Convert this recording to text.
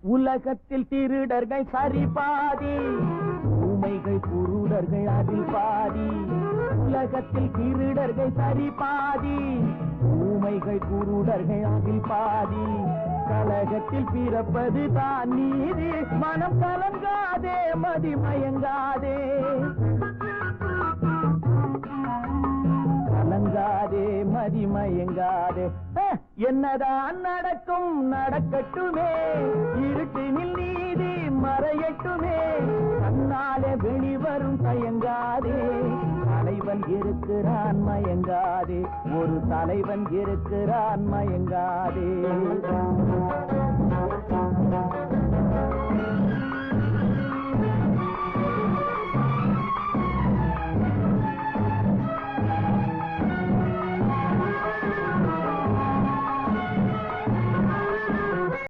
உலகத்தில் திருடர்கள் சரி பாதி, ஊமைகள் குருடர்கள் அதில் பாதி. உலகத்தில் திருடர்கள் சரி பாதி, ஊமைகள் குருடர்கள் அதில் பாதி. கலகத்தில் பிறப்பது தான் நீதி, மனம் கலங்காதே மதிமயங்காதே, கலங்காதே மதிமயங்காதே. என்னதான் நடக்கும் நடக்கட்டுமே, இருட்டினில் நீதி மறையட்டுமே, தன்னாலே வெளிவரும் தயங்காதே. தலைவன் இருக்கிறான் மயங்காதே, ஒரு தலைவன் இருக்கிறான் மயங்காதே.